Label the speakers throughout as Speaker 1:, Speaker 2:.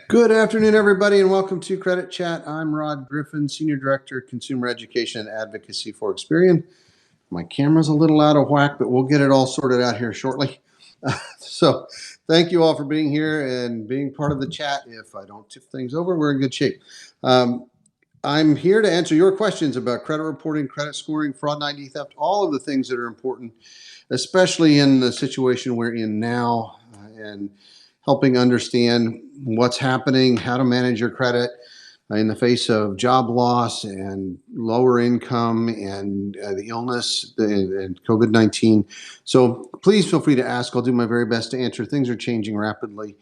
Speaker 1: Good afternoon, everybody, and welcome to Credit Chat. I'm Rod Griffin, Senior Director of Consumer Education and Advocacy for Experian. My camera's a little out of whack, but we'll get it all sorted out here shortly. So thank you all for being here and being part of the chat. If I don't tip things over, we're in good shape. I'm here to answer your questions about credit reporting, credit scoring, fraud and ID theft, all of the things that are important, especially in the situation we're in now, and helping understand what's happening, how to manage your credit in the face of job loss and lower income and the illness and COVID-19. So please feel free to ask. I'll do my very best to answer. Things are changing rapidly.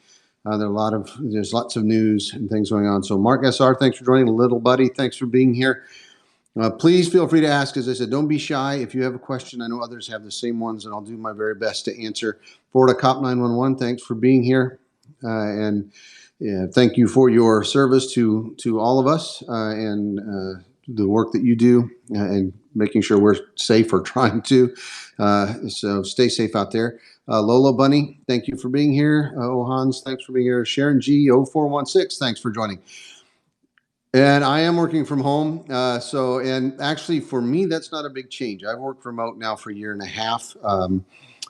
Speaker 1: There's lots of news and things going on. So Mark SR, thanks for joining. Little buddy, thanks for being here. Please feel free to ask. As I said, don't be shy. If you have a question, I know others have the same ones, and I'll do my very best to answer. Florida Cop 911, thanks for being here. And thank you for your service to all of us and the work that you do and making sure we're safe or trying to. So stay safe out there. Lola Bunny, thank you for being here. Ohans, thanks for being here. Sharon G 0416, thanks for joining. And I am working from home. And actually for me, that's not a big change. I've worked remote now for a year and a half.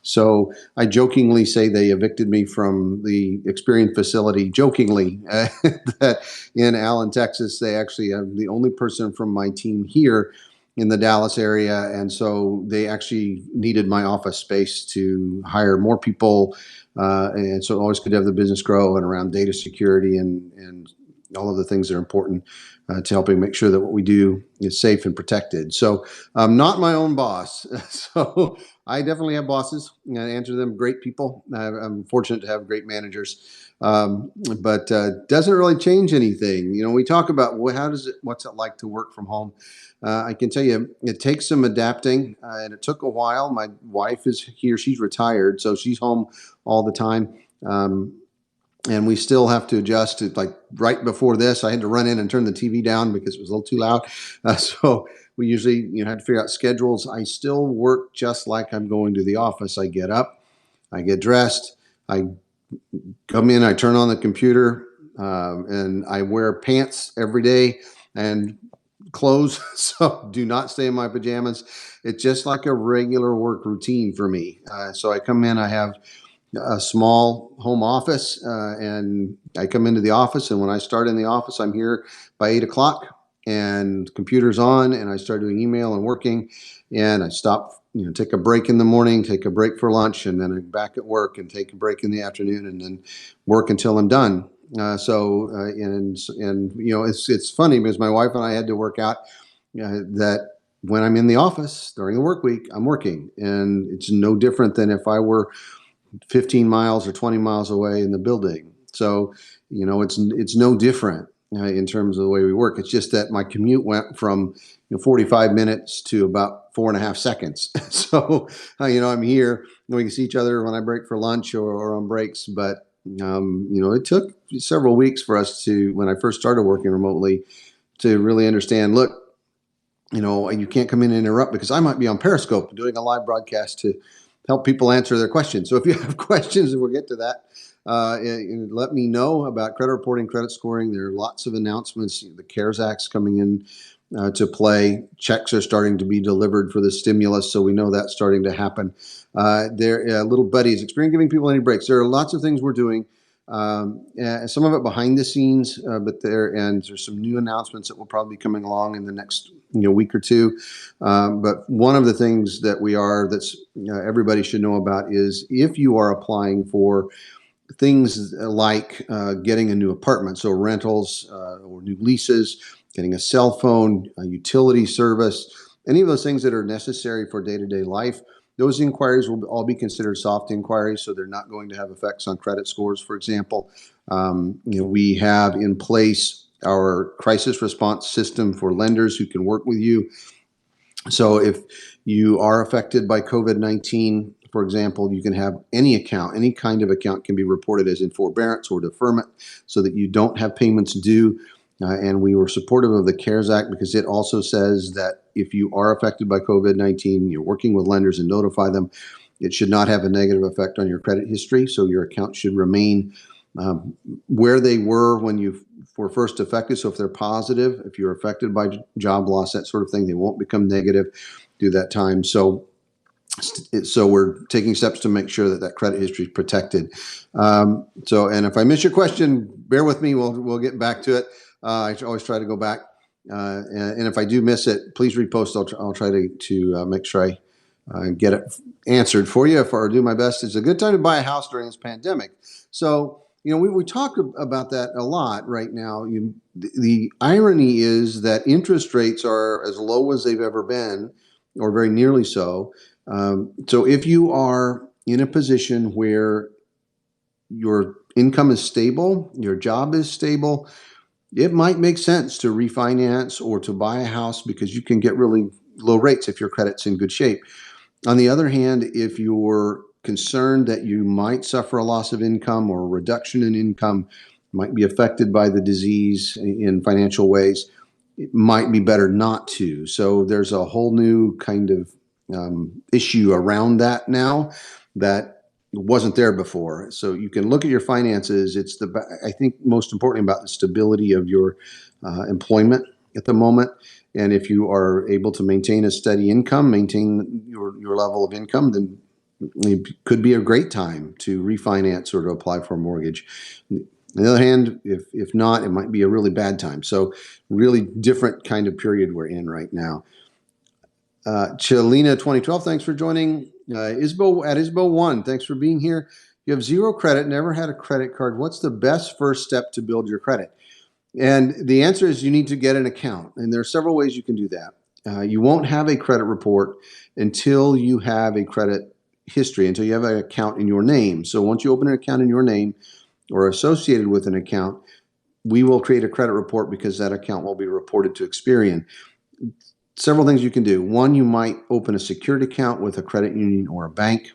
Speaker 1: So I jokingly say they evicted me from the Experian facility, jokingly, that in Allen, Texas, they actually have the only person from my team here in the Dallas area. And so they actually needed my office space to hire more people. And so always could have the business grow and around data security and all of the things that are important to helping make sure that what we do is safe and protected. So I'm not my own boss. So I definitely have bosses and I answer them, great people. I'm fortunate to have great managers, but doesn't really change anything. You know, we talk about what's it like to work from home? I can tell you it takes some adapting and it took a while. My wife is here. She's retired, so she's home all the time. And we still have to adjust to, like right before this, I had to run in and turn the TV down because it was a little too loud. So we usually, had to figure out schedules. I still work just like I'm going to the office. I get up, I get dressed, I come in, I turn on the computer, and I wear pants every day and clothes. So do not stay in my pajamas. It's just like a regular work routine for me. So I come in, I have a small home office, and I come into the office, and when I start in the office, I'm here by 8 o'clock and computer's on and I start doing email and working, and I stop, take a break in the morning, take a break for lunch, and then I'm back at work and take a break in the afternoon and then work until I'm done. It's funny because my wife and I had to work out that when I'm in the office during the work week, I'm working, and it's no different than if I were 15 miles or 20 miles away in the building. So, it's no different in terms of the way we work. It's just that my commute went from 45 minutes to about 4.5 seconds. So, I'm here. We can see each other when I break for lunch or on breaks. But, it took several weeks for us when I first started working remotely, to really understand, look, you can't come in and interrupt because I might be on Periscope doing a live broadcast to help people answer their questions. So if you have questions, and we'll get to that, let me know about credit reporting, credit scoring. There are lots of announcements. The CARES Act's coming in to play. Checks are starting to be delivered for the stimulus, so we know that's starting to happen. Little buddies, Experian giving people any breaks. There are lots of things we're doing. Some of it behind the scenes, but there's some new announcements that will probably be coming along in the next week or two. But one of the things that everybody should know about is if you are applying for things like getting a new apartment, so rentals or new leases, getting a cell phone, a utility service, any of those things that are necessary for day-to-day life, those inquiries will all be considered soft inquiries, so they're not going to have effects on credit scores, for example. We have in place our crisis response system for lenders who can work with you. So if you are affected by COVID-19, for example, you can have any kind of account can be reported as in forbearance or deferment so that you don't have payments due. And we were supportive of the CARES Act because it also says that if you are affected by COVID-19, you're working with lenders and notify them. It should not have a negative effect on your credit history, so your account should remain where they were when you were first affected. So if they're positive, if you're affected by job loss, that sort of thing, they won't become negative through that time. So we're taking steps to make sure that credit history is protected. And if I miss your question, bear with me. We'll get back to it. I always try to go back. And if I do miss it, please repost. I'll try to make sure I get it answered for you, or do my best. It's a good time to buy a house during this pandemic. So, we talk about that a lot right now. The irony is that interest rates are as low as they've ever been, or very nearly so. So if you are in a position where your income is stable, your job is stable, it might make sense to refinance or to buy a house because you can get really low rates if your credit's in good shape. On the other hand, if you're concerned that you might suffer a loss of income or a reduction in income, might be affected by the disease in financial ways, it might be better not to. So there's a whole new kind of issue around that now that wasn't there before. So you can look at your finances. I think most importantly about the stability of your employment at the moment. And if you are able to maintain a steady income, maintain your level of income, then it could be a great time to refinance or to apply for a mortgage. On the other hand, if not, it might be a really bad time. So really different kind of period we're in right now. Chalina 2012, thanks for joining. Isbo1, thanks for being here. You have zero credit, never had a credit card. What's the best first step to build your credit? And the answer is you need to get an account. And there are several ways you can do that. You won't have a credit report until you have a credit history, until you have an account in your name. So once you open an account in your name or associated with an account, we will create a credit report because that account will be reported to Experian. Several things you can do. One, you might open a secured account with a credit union or a bank.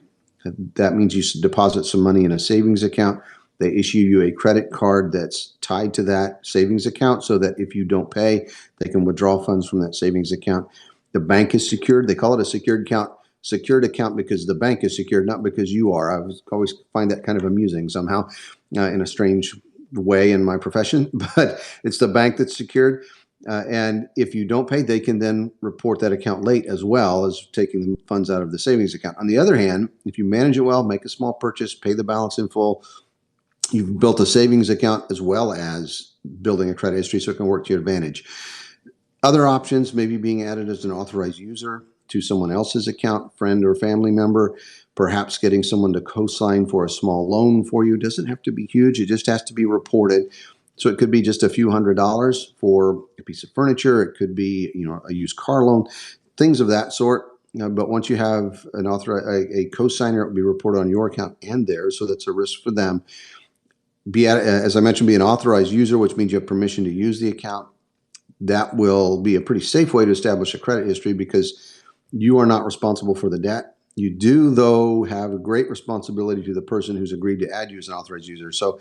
Speaker 1: That means you deposit some money in a savings account. They issue you a credit card that's tied to that savings account so that if you don't pay, they can withdraw funds from that savings account. The bank is secured. They call it a secured account because the bank is secured, not because you are. I always find that kind of amusing somehow in a strange way in my profession, but it's the bank that's secured. And if you don't pay, they can then report that account late as well as taking the funds out of the savings account. On the other hand, if you manage it well, make a small purchase, pay the balance in full, you've built a savings account as well as building a credit history so it can work to your advantage. Other options, maybe being added as an authorized user to someone else's account, friend or family member, perhaps getting someone to co-sign for a small loan for you. It doesn't have to be huge. It just has to be reported. So it could be just a few $100s for a piece of furniture. It could be, a used car loan, things of that sort. But once you have a co-signer, it will be reported on your account and theirs. So that's a risk for them. As I mentioned, be an authorized user, which means you have permission to use the account. That will be a pretty safe way to establish a credit history because you are not responsible for the debt. You do, though, have a great responsibility to the person who's agreed to add you as an authorized user. So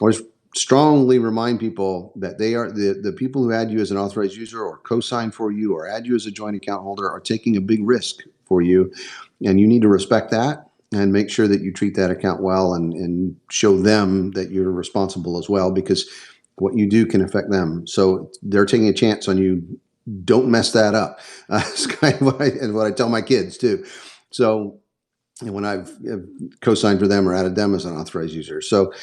Speaker 1: always strongly remind people that they are the people who add you as an authorized user or co-sign for you or add you as a joint account holder are taking a big risk for you. And you need to respect that and make sure that you treat that account well and show them that you're responsible as well, because what you do can affect them. So they're taking a chance on you. Don't mess that up. It's kind of what I tell my kids too. So when I've co-signed for them or added them as an authorized user. So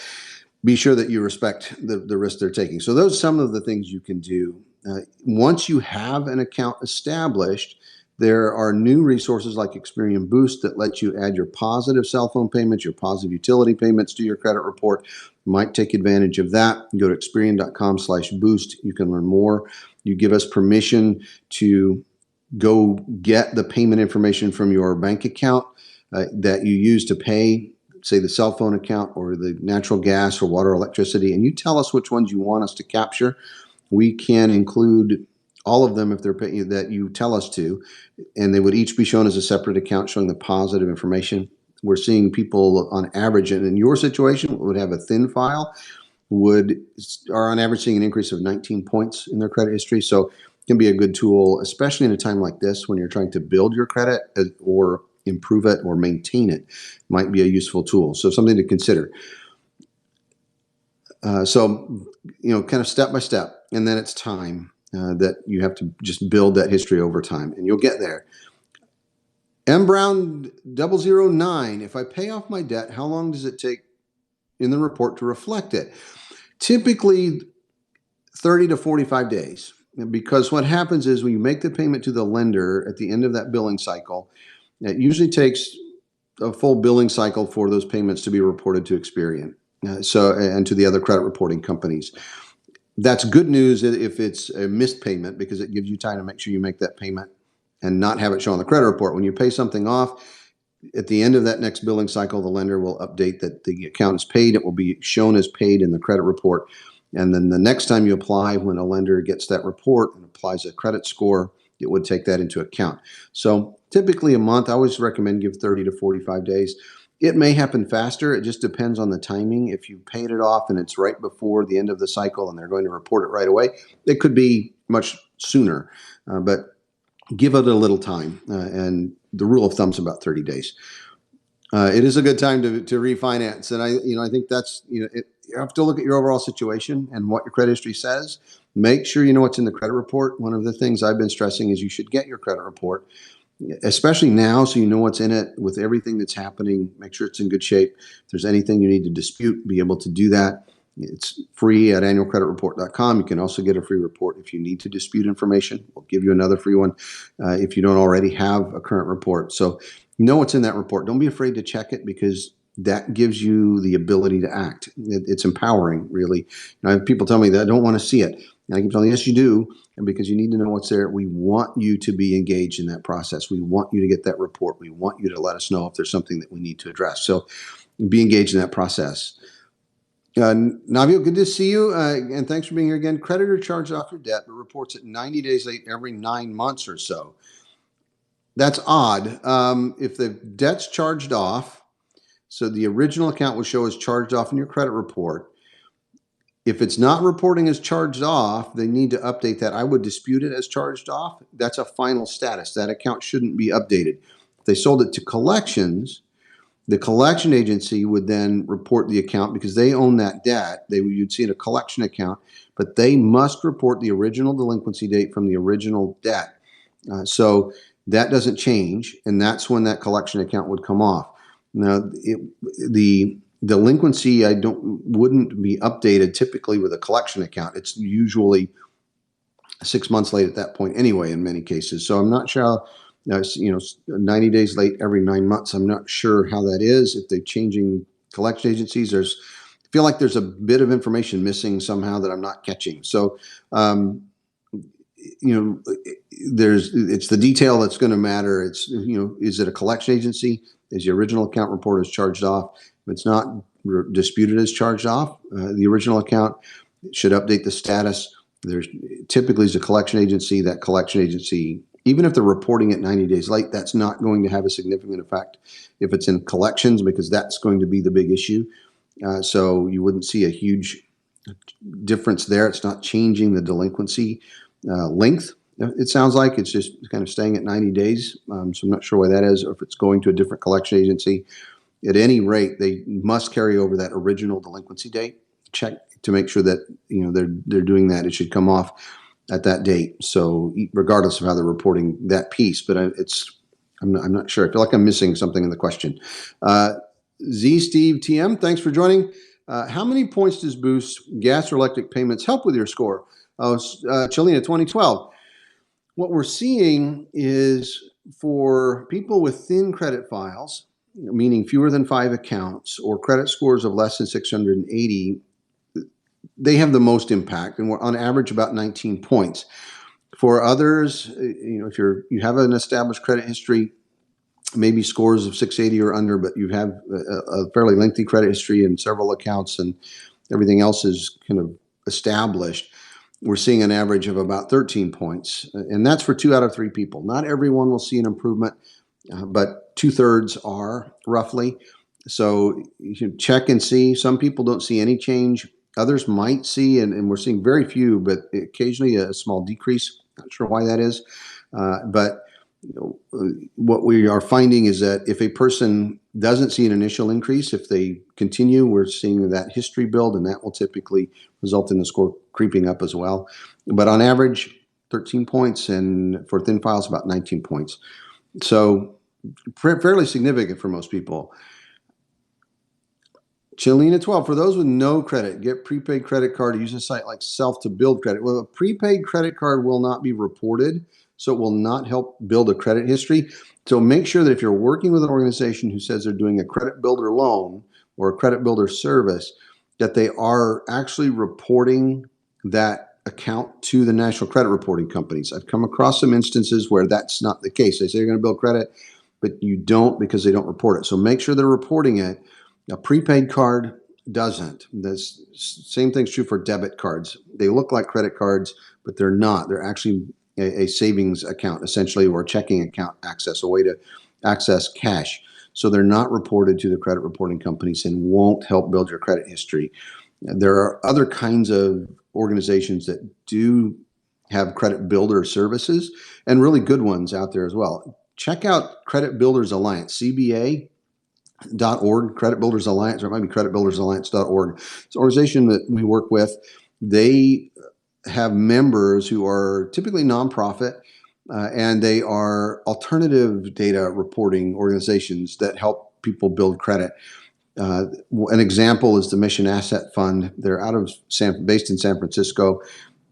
Speaker 1: be sure that you respect the risk they're taking. So those are some of the things you can do. Once you have an account established, there are new resources like Experian Boost that let you add your positive cell phone payments, your positive utility payments to your credit report. You might take advantage of that. Go to Experian.com/boost. You can learn more. You give us permission to go get the payment information from your bank account that you use to pay, say, the cell phone account or the natural gas or water, electricity, and you tell us which ones you want us to capture. We can include all of them if they're paying that you tell us to, and they would each be shown as a separate account showing the positive information. We're seeing people on average, and in your situation, would have a thin file, are on average seeing an increase of 19 points in their credit history. So it can be a good tool, especially in a time like this when you're trying to build your credit or improve it or maintain it. Might be a useful tool. So something to consider. So, kind of step by step, and then it's time that you have to just build that history over time, and you'll get there. M Brown 009, if I pay off my debt, how long does it take in the report to reflect it? Typically 30 to 45 days. Because what happens is when you make the payment to the lender at the end of that billing cycle, it usually takes a full billing cycle for those payments to be reported to Experian. And to the other credit reporting companies. That's good news if it's a missed payment, because it gives you time to make sure you make that payment and not have it show on the credit report. When you pay something off, at the end of that next billing cycle, the lender will update that the account is paid. It will be shown as paid in the credit report. And then the next time you apply, when a lender gets that report and applies a credit score, it would take that into account. So typically a month. I always recommend give 30 to 45 days. It may happen faster. It just depends on the timing. If you paid it off and it's right before the end of the cycle and they're going to report it right away, it could be much sooner. But give it a little time. And the rule of thumb is about 30 days. It is a good time to refinance. And I think that's, you have to look at your overall situation and what your credit history says. Make sure you know what's in the credit report. One of the things I've been stressing is you should get your credit report, especially now, so you know what's in it with everything that's happening. Make sure it's in good shape. If there's anything you need to dispute, be able to do that. It's free at annualcreditreport.com. You can also get a free report if you need to dispute information. We'll give you another free one if you don't already have a current report. So know what's in that report. Don't be afraid to check it, because that gives you the ability to act. It's empowering, really. I have people tell me that I don't want to see it. And I keep telling them, yes, you do. And because you need to know what's there, we want you to be engaged in that process. We want you to get that report. We want you to let us know if there's something that we need to address. So be engaged in that process. Navio, good to see you. And thanks for being here again. Creditor charges off your debt, but reports it 90 days late every 9 months or so. That's odd. If the debt's charged off, so the original account will show as charged off in your credit report. If it's not reporting as charged off, they need to update that. I would dispute it as charged off. That's a final status. That account shouldn't be updated. If they sold it to collections, the collection agency would then report the account because they own that debt. You'd see it a collection account, but they must report the original delinquency date from the original debt. So that doesn't change, and that's when that collection account would come off. Now, the delinquency wouldn't be updated typically with a collection account. It's usually 6 months late at that point anyway in many cases. So I'm not sure, 90 days late every 9 months. I'm not sure how that is. If they're changing collection agencies, I feel like there's a bit of information missing somehow that I'm not catching. So, it's the detail that's going to matter. It's, is it a collection agency? Is the original account report is charged off? If it's not disputed as charged off, the original account should update the status. There's typically is a collection agency. That collection agency, even if they're reporting it 90 days late, that's not going to have a significant effect if it's in collections, because that's going to be the big issue. So you wouldn't see a huge difference there. It's not changing the delinquency length. It sounds like it's just kind of staying at 90 days. So I'm not sure why that is, or if it's going to a different collection agency. At any rate, they must carry over that original delinquency date. Check to make sure that they're doing that. It should come off at that date. So regardless of how they're reporting that piece, but I'm not sure. I feel like I'm missing something in the question. Z Steve TM, thanks for joining. How many points does Boost gas or electric payments help with your score? Chilena 2012. What we're seeing is for people with thin credit files, meaning fewer than 5 accounts or credit scores of less than 680, they have the most impact, and we're on average about 19 points. For others, if you have an established credit history, maybe scores of 680 or under, but you have a fairly lengthy credit history and several accounts and everything else is kind of established, we're seeing an average of about 13 points. And that's for 2 out of 3 people. Not everyone will see an improvement, but 2/3 are roughly. So you should check and see. Some people don't see any change. Others might see, and we're seeing very few, but occasionally a small decrease. Not sure why that is. But what we are finding is that if a person doesn't see an initial increase. If they continue, we're seeing that history build, and that will typically result in the score creeping up as well. But on average, 13 points, and for thin files, about 19 points. So fairly significant for most people. Chelina 12, for those with no credit, get prepaid credit card, use a site like Self to build credit. Well, a prepaid credit card will not be reported, so it will not help build a credit history. So make sure that if you're working with an organization who says they're doing a credit builder loan or a credit builder service, that they are actually reporting that account to the national credit reporting companies. I've come across some instances where that's not the case. They say you're going to build credit, but you don't because they don't report it. So make sure they're reporting it. A prepaid card doesn't. The same thing's true for debit cards. They look like credit cards, but they're not. They're actually a savings account, essentially, or a checking account access, a way to access cash. So they're not reported to the credit reporting companies and won't help build your credit history. There are other kinds of organizations that do have credit builder services, and really good ones out there as well. Check out Credit Builders Alliance, CBA.org, Credit Builders Alliance, or it might be creditbuildersalliance.org. It's an organization that we work with. They have members who are typically nonprofit, and they are alternative data reporting organizations that help people build credit. An example is the Mission Asset Fund. They're based in San Francisco,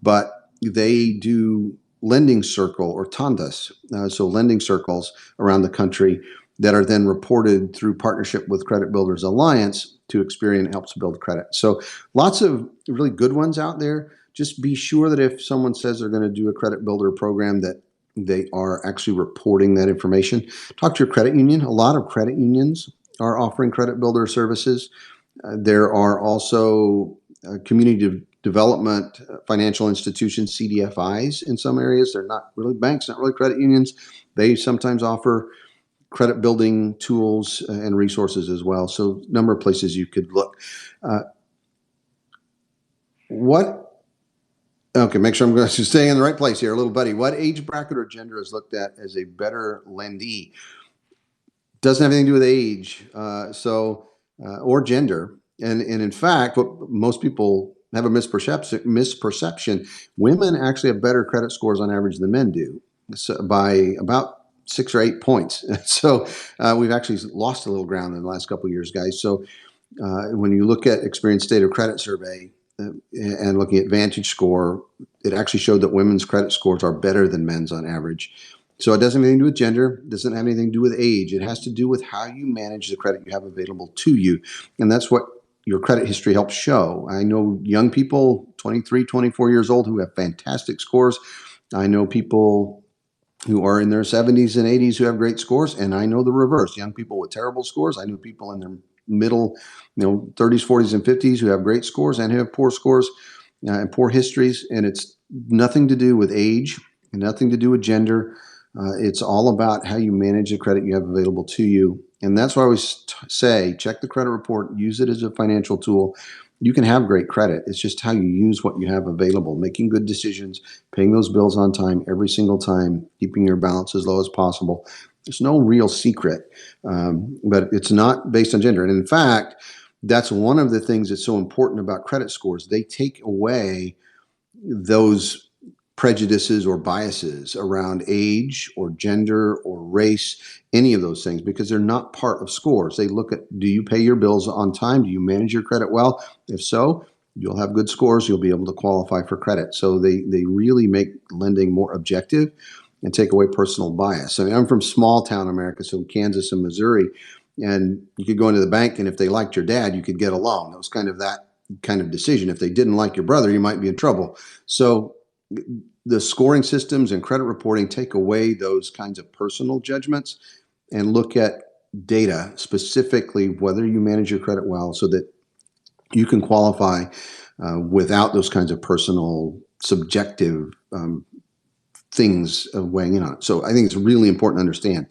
Speaker 1: but they do lending circle or tandas, so lending circles around the country that are then reported through partnership with Credit Builders Alliance to Experian. Helps build credit. So lots of really good ones out there. Just be sure that if someone says they're going to do a credit builder program, that they are actually reporting that information. Talk to your credit union. A lot of credit unions are offering credit builder services. There are also community development financial institutions, CDFIs, in some areas. They're not really banks, not really credit unions. They sometimes offer credit building tools and resources as well. So a number of places you could look. Okay, make sure I'm going to stay in the right place here, little buddy. What age bracket or gender is looked at as a better lendee? Doesn't have anything to do with age, or gender. And in fact, what most people have a misperception. Women actually have better credit scores on average than men do, so by about 6 or 8 points. So we've actually lost a little ground in the last couple of years, guys. So when you look at Experian State of Credit Survey and looking at Vantage Score, it actually showed that women's credit scores are better than men's on average. So it doesn't have anything to do with gender, doesn't have anything to do with age. It has to do with how you manage the credit you have available to you. And that's what your credit history helps show. I know young people, 23, 24 years old, who have fantastic scores. I know people who are in their 70s and 80s who have great scores. And I know the reverse, young people with terrible scores. I know people in their middle, 30s, 40s, and 50s who have great scores and who have poor scores and poor histories. And it's nothing to do with age, nothing to do with gender. It's all about how you manage the credit you have available to you. And that's why I always say, check the credit report, use it as a financial tool. You can have great credit. It's just how you use what you have available, making good decisions, paying those bills on time every single time, keeping your balance as low as possible. There's no real secret, but it's not based on gender. And in fact, that's one of the things that's so important about credit scores. They take away those prejudices or biases around age or gender or race, any of those things, because they're not part of scores. They look at, do you pay your bills on time? Do you manage your credit well? If so, you'll have good scores. You'll be able to qualify for credit. So they really make lending more objective and take away personal bias. I mean, I'm from small town America, so Kansas and Missouri, and you could go into the bank, and if they liked your dad, you could get a loan. It was kind of that kind of decision. If they didn't like your brother, you might be in trouble. So the scoring systems and credit reporting take away those kinds of personal judgments and look at data, specifically whether you manage your credit well, so that you can qualify without those kinds of personal, subjective things weighing in on it. So I think it's really important to understand,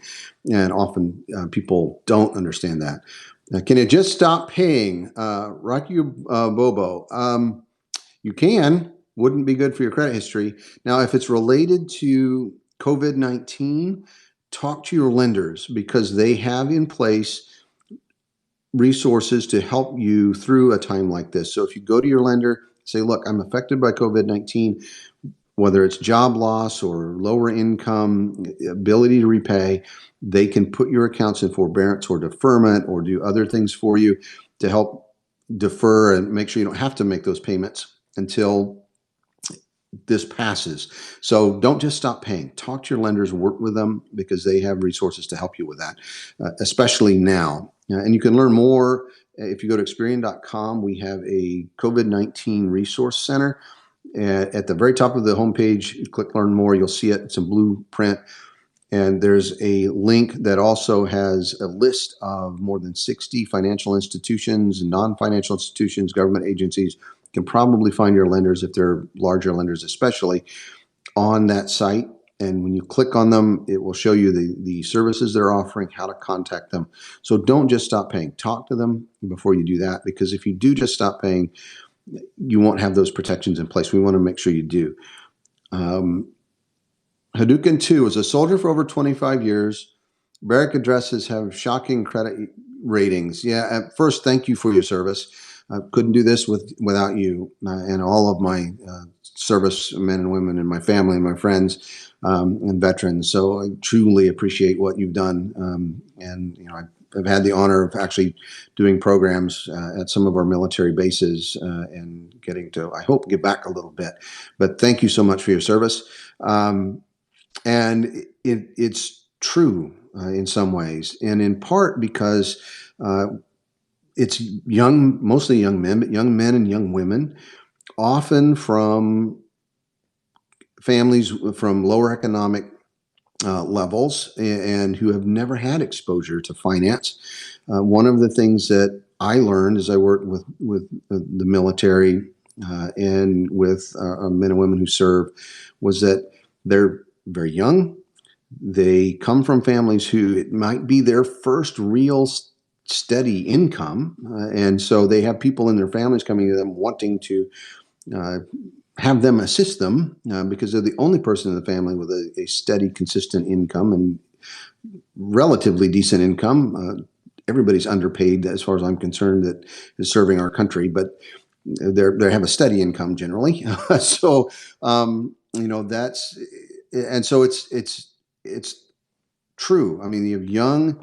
Speaker 1: and often people don't understand that. Can you just stop paying? Rocky Bobo, you can. Wouldn't be good for your credit history. Now, if it's related to COVID-19, talk to your lenders, because they have in place resources to help you through a time like this. So if you go to your lender, say, look, I'm affected by COVID-19, whether it's job loss or lower income, ability to repay, they can put your accounts in forbearance or deferment or do other things for you to help defer and make sure you don't have to make those payments until this passes. So don't just stop paying. Talk to your lenders, work with them, because they have resources to help you with that, especially now. And you can learn more if you go to Experian.com. We have a COVID-19 resource center. At the very top of the homepage, click Learn More. You'll see it. It's a blueprint. And there's a link that also has a list of more than 60 financial institutions, non-financial institutions, government agencies. You can probably find your lenders, if they're larger lenders especially, on that site. And when you click on them, it will show you the services they're offering, how to contact them. So don't just stop paying. Talk to them before you do that, because if you do just stop paying, you won't have those protections in place. We want to make sure you do. Hadouken 2 was a soldier for over 25 years. Barrack addresses have shocking credit ratings. Yeah, at first, thank you for your service. I couldn't do this without you and all of my service men and women and my family and my friends and veterans. So I truly appreciate what you've done. And I've had the honor of actually doing programs at some of our military bases and getting to, I hope, give back a little bit. But thank you so much for your service. And it's true in some ways, and in part because it's mostly young men, but young men and young women, often from families from lower economic levels and who have never had exposure to finance. One of the things that I learned as I worked with the military and with men and women who serve was that they're very young. They come from families who it might be their first real steady income. And so they have people in their families coming to them wanting to have them assist them because they're the only person in the family with a steady, consistent income and relatively decent income. Everybody's underpaid as far as I'm concerned that is serving our country, but they have a steady income generally. So, that's, and so it's true. I mean, you have young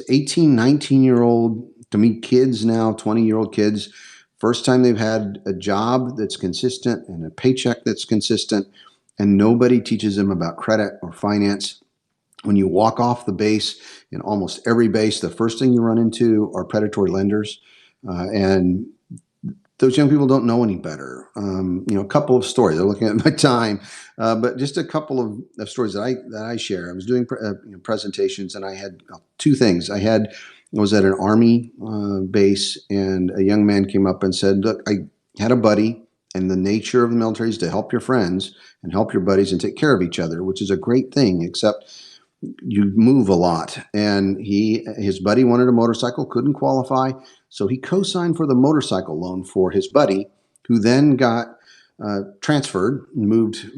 Speaker 1: 18, 19-year-old, to me, kids now, 20-year-old kids, first time they've had a job that's consistent and a paycheck that's consistent, and nobody teaches them about credit or finance. When you walk off the base, in almost every base, the first thing you run into are predatory lenders. And those young people don't know any better. A couple of stories. I'm looking at my time, but just a couple of stories that I share. I was doing presentations, and I had two things. I was at an Army base, and a young man came up and said, "Look, I had a buddy, and the nature of the military is to help your friends and help your buddies and take care of each other, which is a great thing, except you move a lot." And his buddy wanted a motorcycle, couldn't qualify. So he co-signed for the motorcycle loan for his buddy, who then got transferred, moved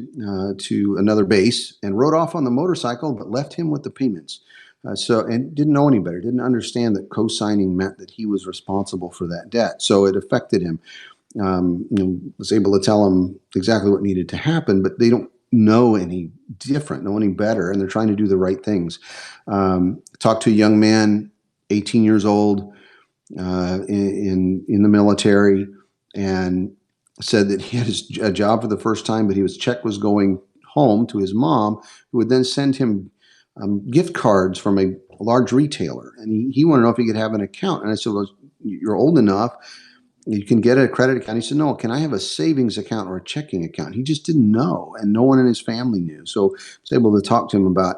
Speaker 1: to another base, and rode off on the motorcycle, but left him with the payments. And didn't know any better, didn't understand that co-signing meant that he was responsible for that debt. So it affected him. Was able to tell him exactly what needed to happen, but they don't know any different, know any better, and they're trying to do the right things. Talked to a young man, 18 years old, in the military, and said that he had a job for the first time, but his check was going home to his mom, who would then send him gift cards from a large retailer, and he wanted to know if he could have an account. And I said, "Well, you're old enough. You can get a credit account." He said, "No, can I have a savings account or a checking account?" He just didn't know, and no one in his family knew. So I was able to talk to him about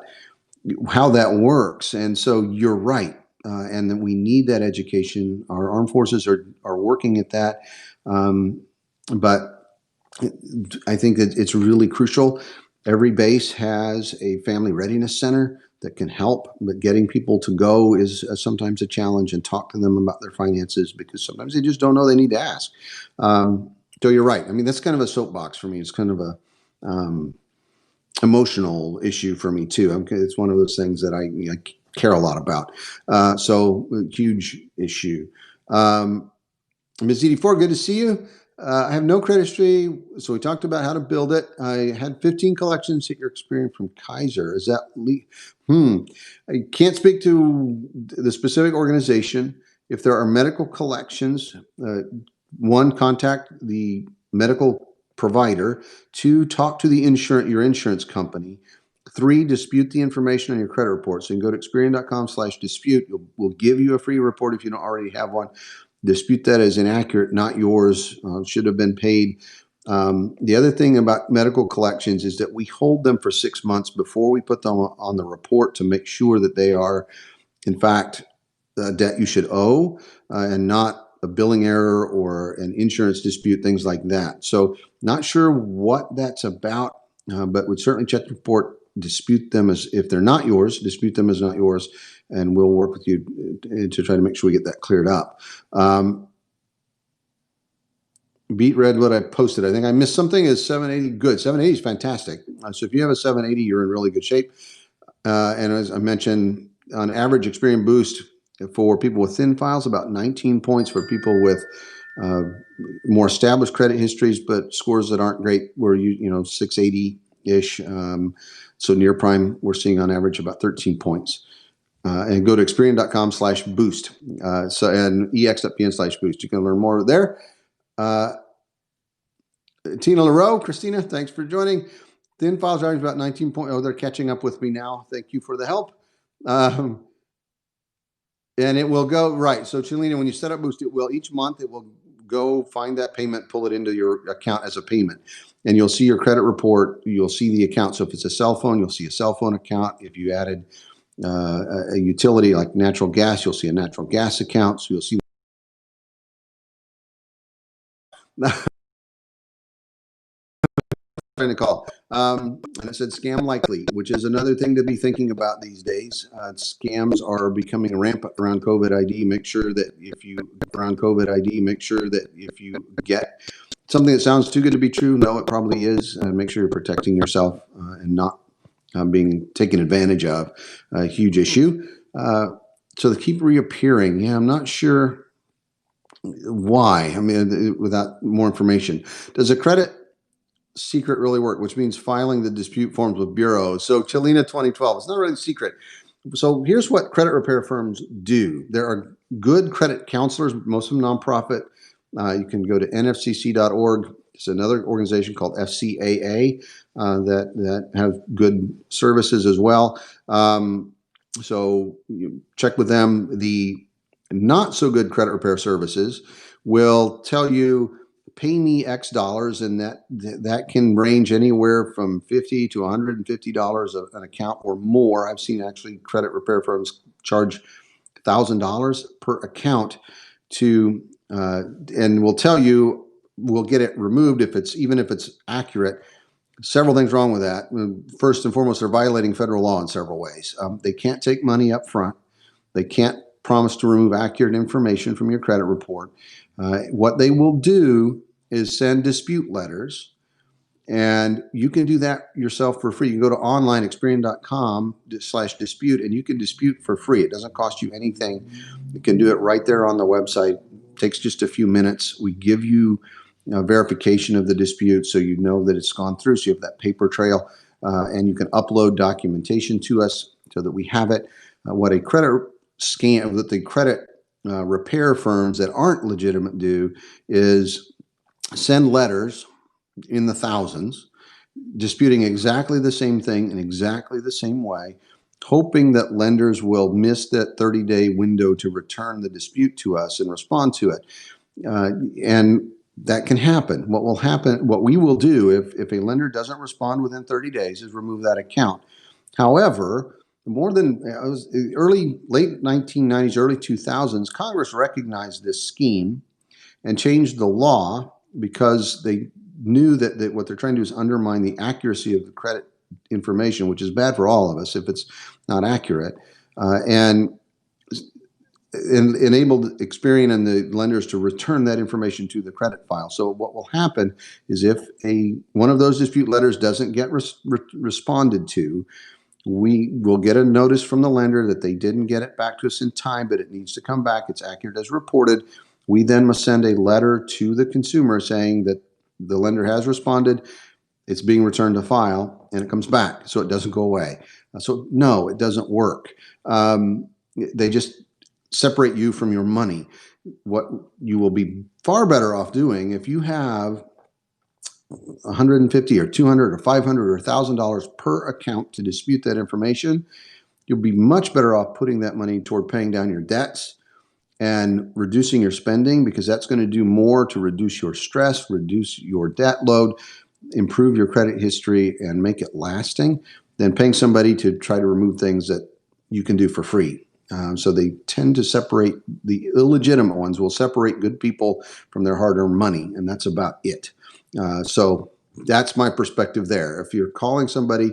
Speaker 1: how that works. And so you're right. And that we need that education. Our armed forces are working at that. But I think that it's really crucial. Every base has a family readiness center that can help, but getting people to go is sometimes a challenge, and talk to them about their finances, because sometimes they just don't know they need to ask. So you're right. I mean, that's kind of a soapbox for me. It's kind of a emotional issue for me too. It's one of those things that I care a lot about. So huge issue. Ms. ED4, good to see you. I have no credit history, so we talked about how to build it. I had 15 collections at your Experian from Kaiser. Is that I can't speak to the specific organization. If there are medical collections, one, contact the medical provider. Two, talk to the your insurance company. Three, dispute the information on your credit report. So you can go to Experian.com/dispute. We'll give you a free report if you don't already have one. Dispute that as inaccurate, not yours, should have been paid. The other thing about medical collections is that we hold them for 6 months before we put them on the report to make sure that they are, in fact, a debt you should owe and not a billing error or an insurance dispute, things like that. So not sure what that's about, but would certainly check the report, dispute them as if they're not yours, dispute them as not yours, and we'll work with you to try to make sure we get that cleared up. Beat read what I posted. I think I missed something. Is 780 good? 780 is fantastic. So if you have a 780, you're in really good shape. And as I mentioned, on average, Experian Boost for people with thin files, about 19 points. For people with more established credit histories, but scores that aren't great, were 680-ish. So near prime, we're seeing on average about 13 points. And go to Experian.com/boost. And ex.pn/boost. You can learn more there. Tina LaRoe, Christina, thanks for joining. Thin files are about 19 points. Oh, they're catching up with me now. Thank you for the help. And it will go right. So Chelina, when you set up Boost, it will each month, it will go find that payment, pull it into your account as a payment. And you'll see your credit report. You'll see the account. So if it's a cell phone, you'll see a cell phone account. If you added a utility like natural gas, you'll see a natural gas account. So you'll see. Trying to call. And I said scam likely, which is another thing to be thinking about these days. Scams are becoming rampant around COVID ID. Make sure that if you get something that sounds too good to be true, no, it probably is. And make sure you're protecting yourself and not being taken advantage of. A huge issue. So they keep reappearing. Yeah, I'm not sure why. I mean, without more information. Does a credit secret really work, which means filing the dispute forms with bureaus? So Chelina 2012, it's not really secret. So here's what credit repair firms do. There are good credit counselors, most of them nonprofit. You can go to nfcc.org. It's another organization called FCAA that have good services as well. So you check with them. The not so good credit repair services will tell you, pay me X dollars, and that can range anywhere from $50 to $150 an account or more. I've seen actually credit repair firms charge $1,000 per account to, and we'll tell you we'll get it removed even if it's accurate. Several things wrong with that. First and foremost, they're violating federal law in several ways. They can't take money up front. They can't promise to remove accurate information from your credit report. What they will do is send dispute letters, and you can do that yourself for free. You can go to online Experian.com/dispute, and you can dispute for free. It doesn't cost you anything. You can do it right there on the website. It takes just a few minutes. We give you verification of the dispute so you know that it's gone through, so you have that paper trail, and you can upload documentation to us so that we have it. What a credit scam that the credit repair firms that aren't legitimate do is send letters in the thousands disputing exactly the same thing in exactly the same way, hoping that lenders will miss that 30-day window to return the dispute to us and respond to it. And that can happen. What we will do if a lender doesn't respond within 30 days is remove that account. However, late 1990s, early 2000s, Congress recognized this scheme and changed the law because they knew that what they're trying to do is undermine the accuracy of the credit information, which is bad for all of us if it's not accurate, and enabled Experian and the lenders to return that information to the credit file. So what will happen is if one of those dispute letters doesn't get responded to, we will get a notice from the lender that they didn't get it back to us in time, but it needs to come back. It's accurate as reported. We then must send a letter to the consumer saying that the lender has responded, it's being returned to file, and it comes back, so it doesn't go away. So no, it doesn't work. They just separate you from your money. What you will be far better off doing if you have $150 or $200 or $500 or $1,000 per account to dispute that information, you'll be much better off putting that money toward paying down your debts and reducing your spending, because that's going to do more to reduce your stress, reduce your debt load, improve your credit history, and make it lasting than paying somebody to try to remove things that you can do for free. So they tend to separate, the illegitimate ones will separate good people from their hard-earned money, and that's about it. So that's my perspective there. If you're calling somebody,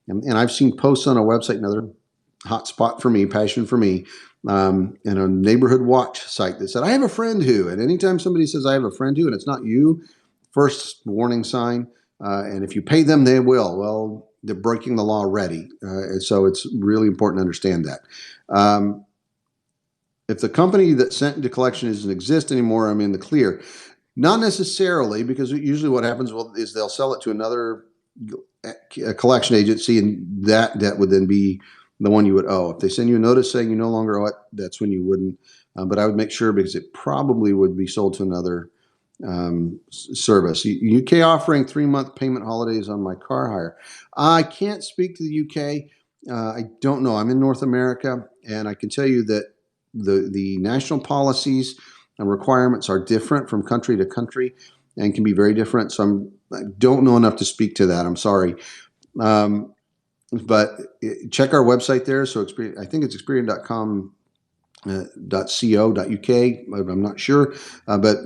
Speaker 1: and I've seen posts on a website, another hot spot for me, passion for me, and a neighborhood watch site that said, I have a friend who, and anytime somebody says I have a friend who, and it's not you, first warning sign. And if you pay them, they will. Well, they're breaking the law already. And so it's really important to understand that. If the company that sent into collection doesn't exist anymore, I'm in the clear. Not necessarily, because usually what happens is they'll sell it to another collection agency, and that debt would then be the one you would owe. If they send you a notice saying you no longer owe it, that's when you wouldn't. But I would make sure, because it probably would be sold to another service. UK offering 3-month payment holidays on my car hire. I can't speak to the UK. I don't know. I'm in North America, and I can tell you that the national policies and requirements are different from country to country and can be very different. So I don't know enough to speak to that. I'm sorry. But check our website there. So Experian, I think it's experian.com .co.uk. I'm not sure, but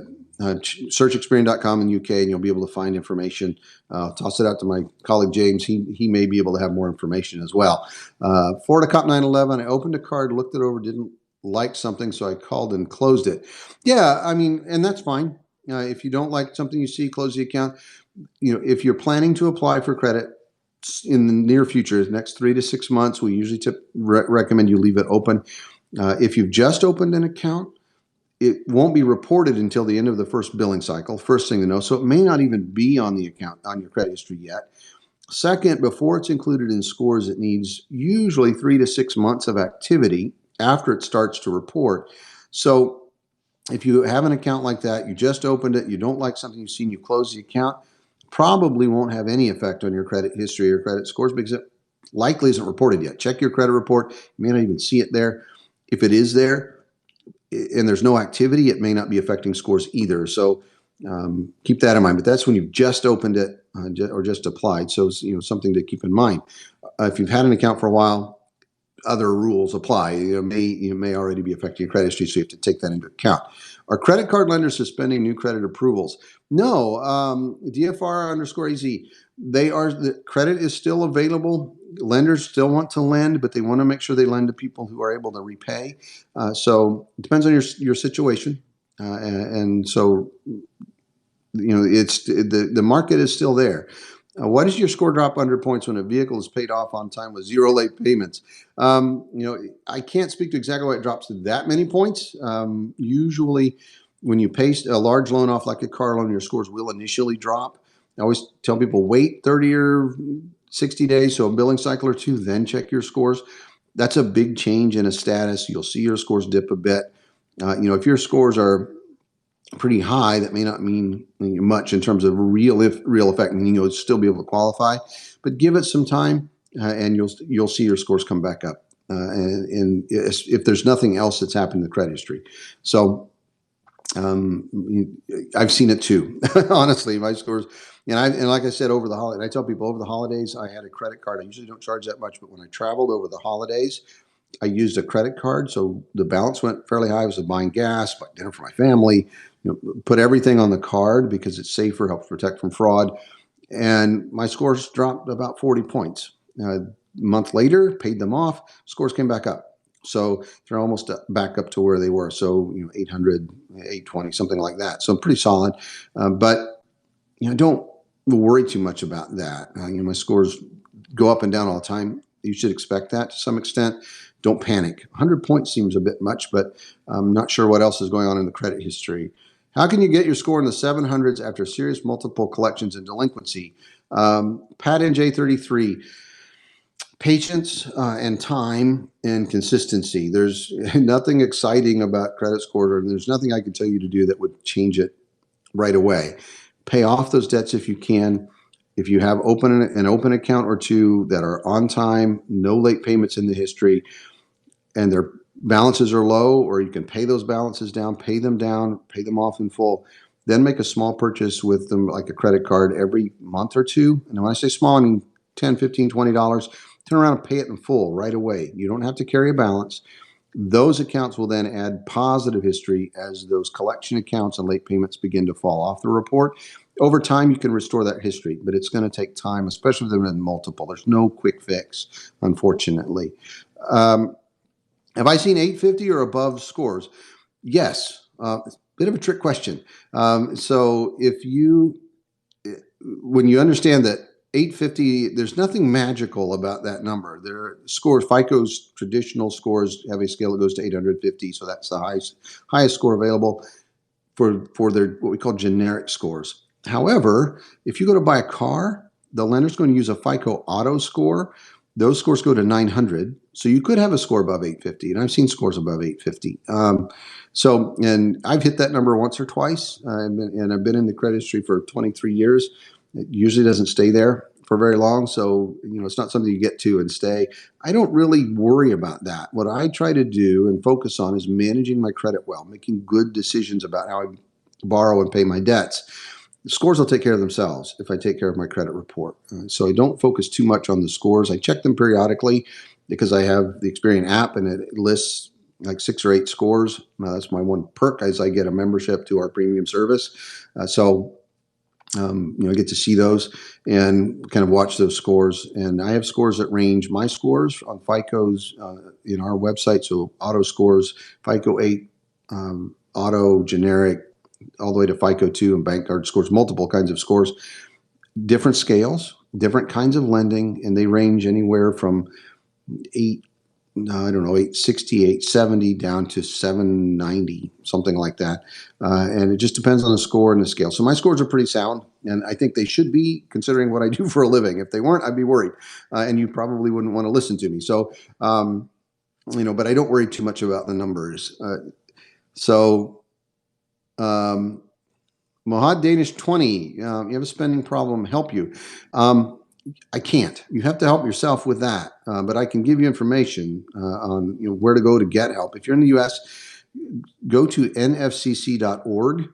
Speaker 1: search Experian.com in UK, and you'll be able to find information. Toss it out to my colleague James. He may be able to have more information as well. Florida Cop 911. I opened a card, looked it over, didn't like something, so I called and closed it. Yeah, I mean, and that's fine. If you don't like something you see, close the account. If you're planning to apply for credit in the near future, the next 3 to 6 months, we usually recommend you leave it open. If you've just opened an account, it won't be reported until the end of the first billing cycle. First thing to know. So it may not even be on the account, on your credit history yet. Second, before it's included in scores, it needs usually 3 to 6 months of activity after it starts to report. So if you have an account like that, you just opened it, you don't like something you've seen, you close the account, probably won't have any effect on your credit history or credit scores, because it likely isn't reported yet. Check your credit report. You may not even see it there. If it is there and there's no activity, it may not be affecting scores either. So keep that in mind. But that's when you've just opened it or just applied. So something to keep in mind. If you've had an account for a while, other rules apply. You may already be affecting your credit history, so you have to take that into account. Are credit card lenders suspending new credit approvals? No. DFR_AZ. The credit is still available. Lenders still want to lend, but they want to make sure they lend to people who are able to repay. So it depends on your situation, and so it's the market is still there. Why does your score drop under points when a vehicle is paid off on time with 0 late payments? I can't speak to exactly why it drops to that many points. Usually, when you pay a large loan off like a car loan, your scores will initially drop. I always tell people wait 30 or 60 days, so a billing cycle or two, then check your scores. That's a big change in a status. You'll see your scores dip a bit. If your scores are pretty high, that may not mean much in terms of real effect, meaning you'll still be able to qualify, but give it some time and you'll see your scores come back up. And if there's nothing else that's happened in the credit history. So I've seen it too. Honestly, my scores, and like I said, over the holiday, I tell people over the holidays, I had a credit card. I usually don't charge that much, but when I traveled over the holidays, I used a credit card, so the balance went fairly high. I was buying gas, buying dinner for my family, put everything on the card because it's safer, helps protect from fraud. And my scores dropped about 40 points. A month later, paid them off, scores came back up. So they're almost back up to where they were. So 800, 820, something like that. So pretty solid. But don't worry too much about that. My scores go up and down all the time. You should expect that to some extent. Don't panic. 100 points seems a bit much, but I'm not sure what else is going on in the credit history. How can you get your score in the 700s after serious multiple collections and delinquency? Pat NJ33, patience and time and consistency. There's nothing exciting about credit score, and there's nothing I can tell you to do that would change it right away. Pay off those debts if you can. If you have an open account or two that are on time, no late payments in the history, and their balances are low, or you can pay those balances down, pay them off in full, then make a small purchase with them, like a credit card, every month or two. And when I say small, I mean $10, $15, $20. Turn around and pay it in full right away. You don't have to carry a balance. Those accounts will then add positive history as those collection accounts and late payments begin to fall off the report. Over time, you can restore that history, but it's going to take time, especially if they're in multiple. There's no quick fix, unfortunately. Have I seen 850 or above scores? Yes. Bit of a trick question. So when you understand that 850, there's nothing magical about that number. There are scores. FICO's traditional scores have a scale that goes to 850, so that's the highest score available for their what we call generic scores. However, if you go to buy a car, the lender's going to use a FICO auto score. Those scores go to 900, so you could have a score above 850, and I've seen scores above 850. And I've hit that number once or twice, and I've been in the credit history for 23 years. It usually doesn't stay there for very long, so it's not something you get to and stay. I don't really worry about that. What I try to do and focus on is managing my credit well, making good decisions about how I borrow and pay my debts. The scores will take care of themselves if I take care of my credit report. So I don't focus too much on the scores. I check them periodically because I have the Experian app, and it lists like 6 or 8 scores. That's my one perk, as I get a membership to our premium service. I get to see those and kind of watch those scores. And I have scores that range. My scores on FICO's in our website, so auto scores, FICO 8, auto, generic, all the way to FICO 2 and bank card scores, multiple kinds of scores, different scales, different kinds of lending, and they range anywhere from 860, 870 down to 790, something like that. And it just depends on the score and the scale. So my scores are pretty sound, and I think they should be, considering what I do for a living. If they weren't, I'd be worried, and you probably wouldn't want to listen to me. So, but I don't worry too much about the numbers. Mohad Danish 20, you have a spending problem, help you. I can't. You have to help yourself with that. But I can give you information on where to go to get help. If you're in the U.S., go to nfcc.org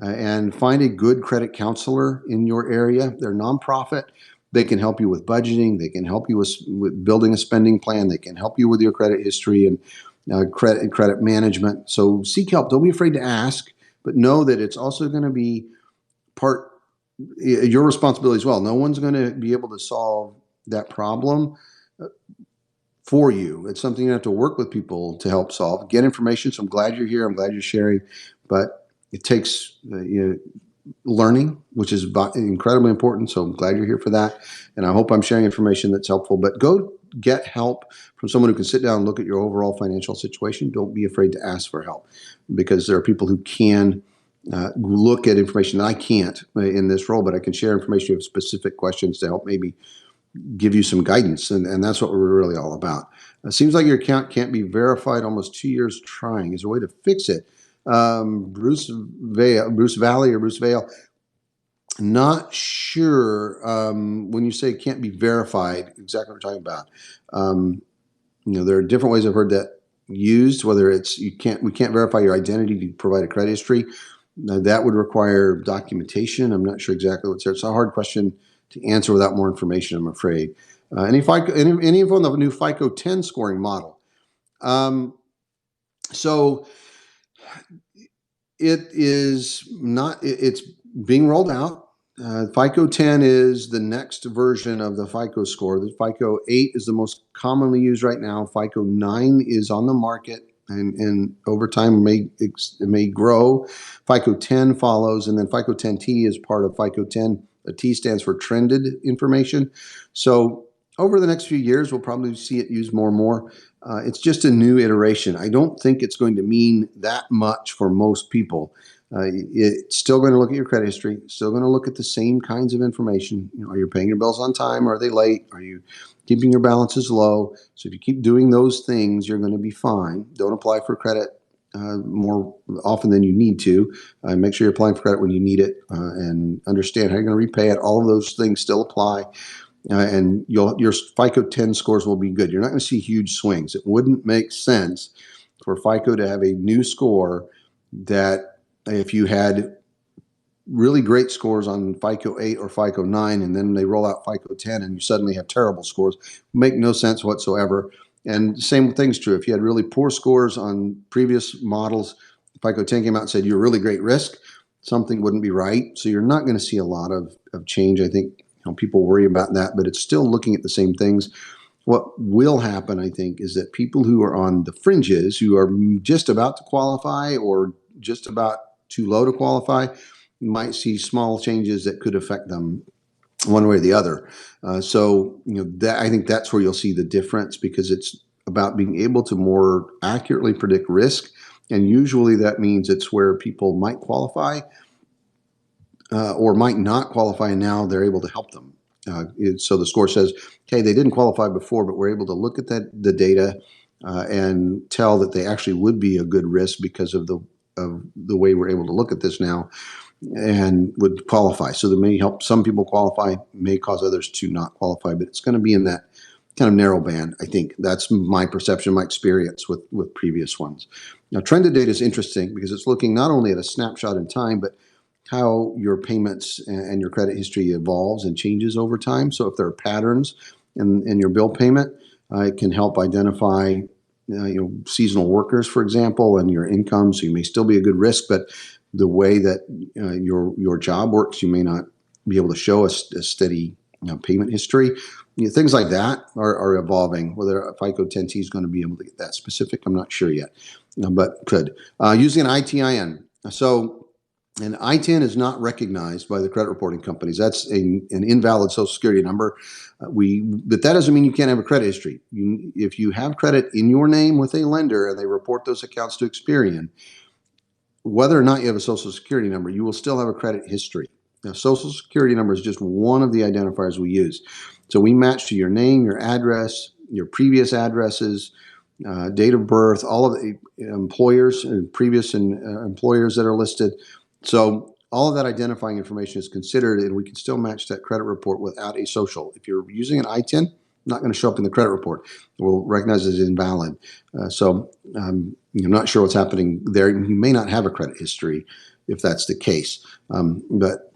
Speaker 1: and find a good credit counselor in your area. They're nonprofit. They can help you with budgeting. They can help you with building a spending plan. They can help you with your credit history and credit management. So seek help. Don't be afraid to ask, but know that it's also going to be part your responsibility as well. No one's going to be able to solve that problem for you. It's something you have to work with people to help solve. Get information. So I'm glad you're here. I'm glad you're sharing, but it takes learning, which is incredibly important. So I'm glad you're here for that. And I hope I'm sharing information that's helpful, but go get help from someone who can sit down and look at your overall financial situation. Don't be afraid to ask for help, because there are people who can look at information that I can't in this role, but I can share information. You have specific questions to help maybe give you some guidance, and that's what we're really all about. It seems like your account can't be verified almost 2 years trying. Is there a way to fix it? Bruce Vale, not sure. When you say can't be verified, exactly what we're talking about. There are different ways I've heard that used, whether it's we can't verify your identity to provide a credit history. Now, that would require documentation. I'm not sure exactly what's there. It's a hard question to answer without more information, I'm afraid. Any info on the new FICO 10 scoring model? So it is not. It's being rolled out. FICO 10 is the next version of the FICO score. The FICO 8 is the most commonly used right now. FICO 9 is on the market. And over time it may grow. FICO 10 follows, and then FICO 10T is part of FICO 10. A T stands for trended information. So over the next few years, we'll probably see it used more and more. It's just a new iteration. I don't think it's going to mean that much for most people. It's still going to look at your credit history, still going to look at the same kinds of information. Are you paying your bills on time? Are they late? Are you keeping your balances low? So if you keep doing those things, you're going to be fine. Don't apply for credit more often than you need to. Make sure you're applying for credit when you need it, and understand how you're going to repay it. All of those things still apply. And your FICO 10 scores will be good. You're not going to see huge swings. It wouldn't make sense for FICO to have a new score that if you had really great scores on FICO 8 or FICO 9, and then they roll out FICO 10 and you suddenly have terrible scores, make no sense whatsoever. And the same thing's true. If you had really poor scores on previous models, FICO 10 came out and said you're really great risk, something wouldn't be right. So you're not going to see a lot of change. I think people worry about that, but it's still looking at the same things. What will happen, I think, is that people who are on the fringes, who are just about to qualify or just about too low to qualify, might see small changes that could affect them one way or the other. So I think that's where you'll see the difference, because it's about being able to more accurately predict risk. And usually that means it's where people might qualify or might not qualify, and now they're able to help them. So the score says, okay, they didn't qualify before, but we're able to look at the data and tell that they actually would be a good risk because of the way we're able to look at this now, and would qualify. So that may help some people qualify, may cause others to not qualify, but it's going to be in that kind of narrow band. I think that's my perception, my experience with previous ones. Now, trended data is interesting because it's looking not only at a snapshot in time, but how your payments and your credit history evolves and changes over time. So if there are patterns in your bill payment, it can help identify seasonal workers, for example, and your income. So you may still be a good risk, but the way that your job works, you may not be able to show a steady payment history. Things like that are evolving. Whether a FICO 10T is going to be able to get that specific, I'm not sure yet, but could. Using an ITIN. So an ITIN is not recognized by the credit reporting companies. That's an invalid Social Security number. But that doesn't mean you can't have a credit history. If you have credit in your name with a lender and they report those accounts to Experian, whether or not you have a Social Security number, you will still have a credit history. Now, Social Security number is just one of the identifiers we use. So we match to your name, your address, your previous addresses, date of birth, all of the employers and previous employers that are listed. So all of that identifying information is considered, and we can still match that credit report without a social. If you're using an ITIN, not going to show up in the credit report. We'll recognize it as invalid. I'm not sure what's happening there. You may not have a credit history if that's the case, but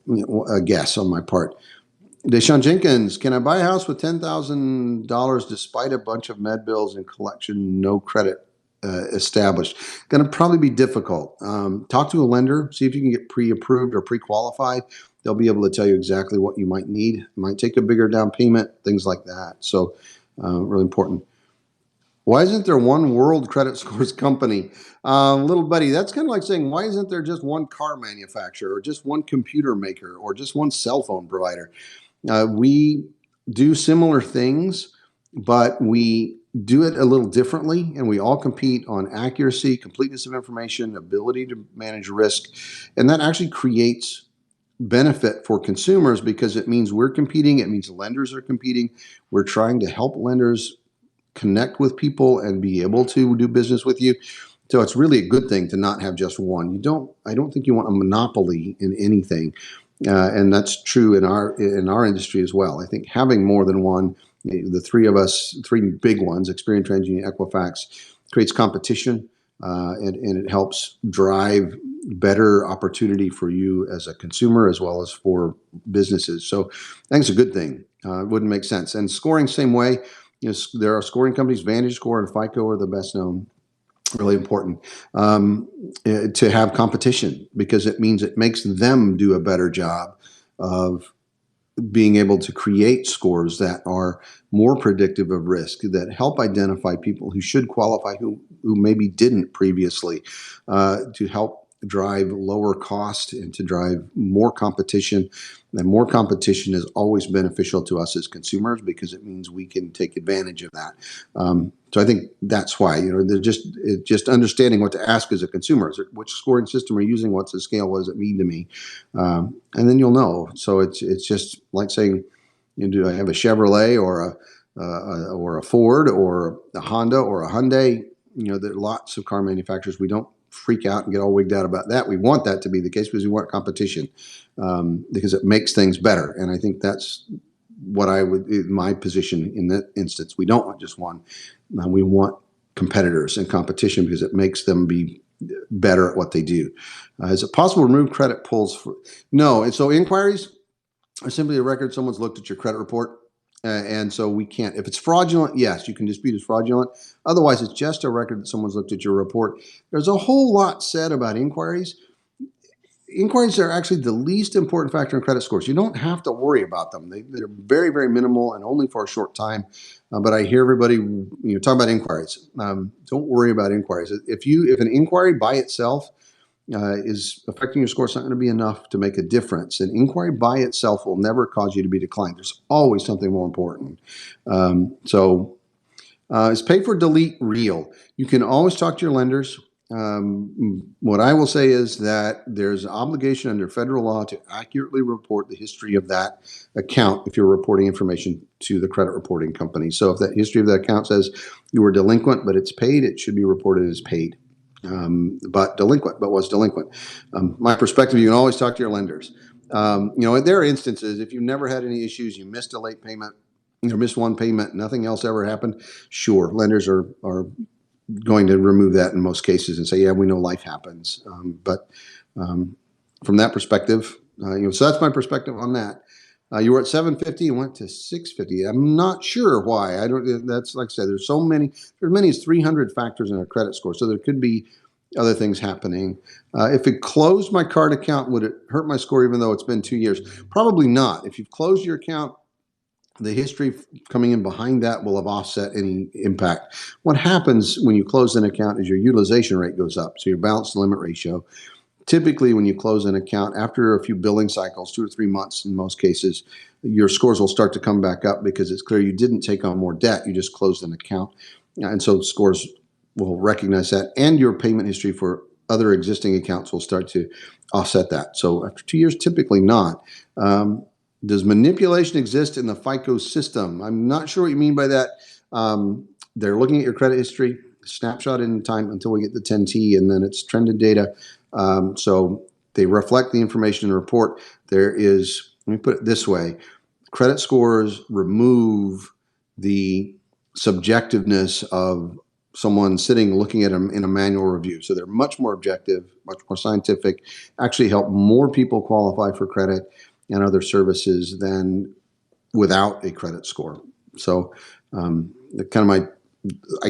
Speaker 1: a guess on my part. Deshaun Jenkins, can I buy a house with $10,000 despite a bunch of med bills and collection, no credit established? Going to probably be difficult. Talk to a lender, see if you can get pre-approved or pre-qualified. They'll be able to tell you exactly what you might need. It might take a bigger down payment, things like that. So really important. Why isn't there one world credit scores company? Little buddy, that's kind of like saying, why isn't there just one car manufacturer or just one computer maker or just one cell phone provider? We do similar things, but we do it a little differently, and we all compete on accuracy, completeness of information, ability to manage risk, and that actually creates benefit for consumers because it means we're competing. It means lenders are competing. We're trying to help lenders connect with people and be able to do business with you. So it's really a good thing to not have just one. I don't think you want a monopoly in anything. And that's true in our industry as well. I think having more than one, the three of us, three big ones, Experian, TransUnion, Equifax, creates competition, and it helps drive better opportunity for you as a consumer as well as for businesses. So I think it's a good thing. It wouldn't make sense. And scoring, same way. There are scoring companies, VantageScore and FICO are the best known. Really important to have competition because it means it makes them do a better job of being able to create scores that are more predictive of risk, that help identify people who should qualify, who maybe didn't previously, to help drive lower cost and to drive more competition. And more competition is always beneficial to us as consumers because it means we can take advantage of that. So I think that's why, they're just understanding what to ask as a consumer. Which scoring system are you using? What's the scale? What does it mean to me? And then you'll know. So it's just like saying, do I have a Chevrolet or a Ford or a Honda or a Hyundai? There are lots of car manufacturers. We don't freak out and get all wigged out about that. We want that to be the case because we want competition because it makes things better. And I think that's what my position in that instance. We don't want just one. We want competitors and competition because it makes them be better at what they do. Is it possible to remove credit pulls? No. And so inquiries are simply a record someone's looked at your credit report. And so we can't. If it's fraudulent, yes, you can dispute it's fraudulent. Otherwise, it's just a record that someone's looked at your report. There's a whole lot said about inquiries. Inquiries are actually the least important factor in credit scores. You don't have to worry about them. They're very, very minimal and only for a short time. But I hear everybody talk about inquiries. Don't worry about inquiries. If an inquiry by itself is affecting your score, it's not going to be enough to make a difference. An inquiry by itself will never cause you to be declined. There's always something more important. Is pay for delete real? You can always talk to your lenders. What I will say is that there's an obligation under federal law to accurately report the history of that account if you're reporting information to the credit reporting company. So if that history of that account says you were delinquent but it's paid, it should be reported as paid. But was delinquent. My perspective, you can always talk to your lenders. There are instances, if you've never had any issues, you missed a late payment, missed one payment, nothing else ever happened. Sure, lenders are going to remove that in most cases and say, yeah, we know life happens. But from that perspective, so that's my perspective on that. You were at 750 and went to 650. I'm not sure why. That's like I said, there's as many as 300 factors in a credit score. So there could be other things happening. If it closed my card account, would it hurt my score even though it's been 2 years? Probably not. If you've closed your account, the history coming in behind that will have offset any impact. What happens when you close an account is your utilization rate goes up. So your balance to limit ratio. Typically, when you close an account, after a few billing cycles, 2 or 3 months in most cases, your scores will start to come back up because it's clear you didn't take on more debt. You just closed an account. And so scores will recognize that. And your payment history for other existing accounts will start to offset that. So after 2 years, typically not. Does manipulation exist in the FICO system? I'm not sure what you mean by that. They're looking at your credit history, snapshot in time until we get the 10T, and then it's trended data. So they reflect the information in the report. Let me put it this way, credit scores remove the subjectiveness of someone sitting looking at them in a manual review. So they're much more objective, much more scientific, actually help more people qualify for credit and other services than without a credit score. So I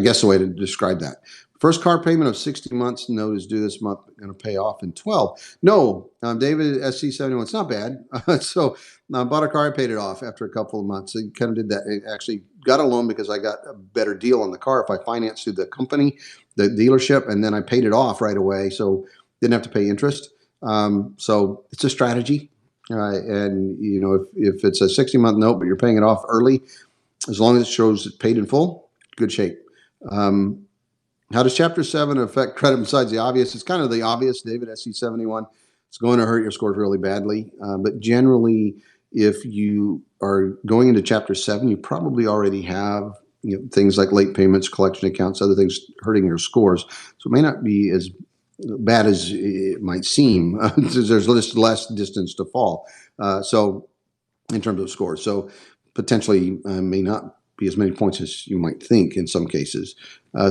Speaker 1: guess the way to describe that. First car payment of 60 months, note is due this month, going to pay off in 12. No, David, SC71, it's not bad. So I bought a car, I paid it off after a couple of months. I kind of did that. I actually got a loan because I got a better deal on the car if I financed through the company, the dealership, and then I paid it off right away. So didn't have to pay interest. So it's a strategy. And if it's a 60-month note, but you're paying it off early, as long as it shows it's paid in full, good shape. How does Chapter 7 affect credit besides the obvious? It's kind of the obvious, David, SC71. It's going to hurt your scores really badly. But generally, if you are going into Chapter 7, you probably already have things like late payments, collection accounts, other things hurting your scores. So it may not be as bad as it might seem. There's just less distance to fall. So in terms of scores. So potentially may not be as many points as you might think in some cases.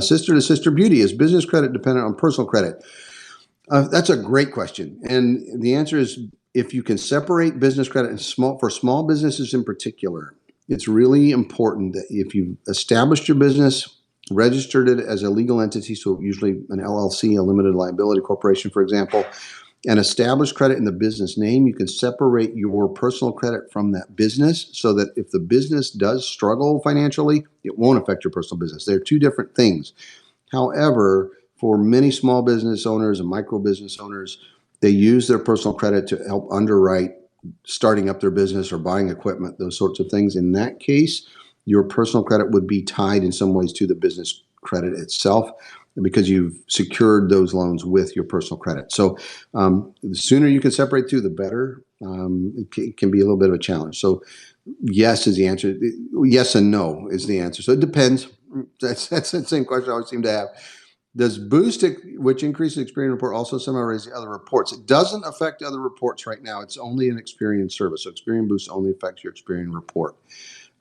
Speaker 1: Sister to sister beauty, is business credit dependent on personal credit? That's a great question. And the answer is, if you can separate business credit and for small businesses in particular, it's really important that if you've established your business, registered it as a legal entity, so usually an LLC, a limited liability corporation, for example, and established credit in the business name, you can separate your personal credit from that business so that if the business does struggle financially, it won't affect your personal business. They're two different things. However, for many small business owners and micro business owners, they use their personal credit to help underwrite starting up their business or buying equipment, those sorts of things. In that case, your personal credit would be tied in some ways to the business credit itself because you've secured those loans with your personal credit. So the sooner you can separate two, the better. It can be a little bit of a challenge. So yes is the answer. Yes and no is the answer. So it depends. That's the same question I always seem to have. Does Boost, which increases Experian report, also somehow raise the other reports? It doesn't affect other reports right now. It's only an Experian service. So Experian Boost only affects your Experian report.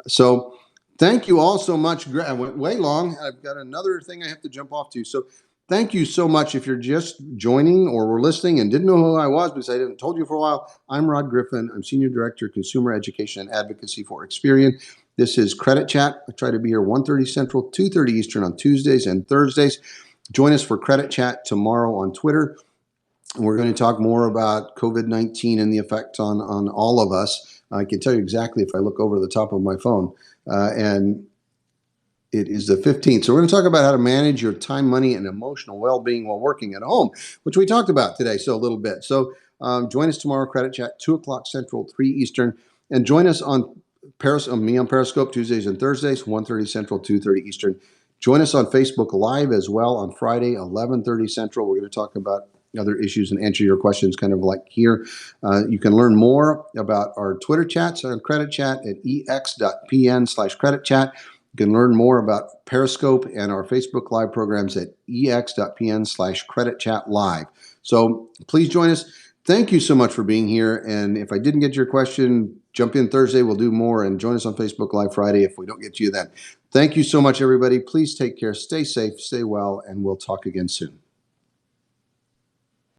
Speaker 1: So thank you all so much. I went way long. I've got another thing I have to jump off to. So thank you so much. If you're just joining or were listening and didn't know who I was because I didn't told you for a while, I'm Rod Griffin. I'm Senior Director of Consumer Education and Advocacy for Experian. This is Credit Chat. I try to be here 1:30 Central, 2:30 Eastern on Tuesdays and Thursdays. Join us for Credit Chat tomorrow on Twitter. We're going to talk more about COVID-19 and the effect on all of us. I can tell you exactly if I look over the top of my phone. And it is the 15th. So we're going to talk about how to manage your time, money, and emotional well-being while working at home, which we talked about today, so a little bit. So join us tomorrow, Credit Chat, 2 o'clock Central, 3 Eastern. And join us on me on Periscope, Tuesdays and Thursdays, 1:30 Central, 2:30 Eastern. Join us on Facebook Live as well on Friday, 11:30 Central. We're going to talk about other issues and answer your questions kind of like here. You can learn more about our Twitter chats on Credit Chat at ex.pn/creditchat. You can learn more about Periscope and our Facebook Live programs at ex.pn/CreditChatLive. So please join us. Thank you so much for being here. And if I didn't get your question, jump in Thursday. We'll do more, and join us on Facebook Live Friday if we don't get to you then. Thank you so much, everybody. Please take care. Stay safe. Stay well, and we'll talk again soon.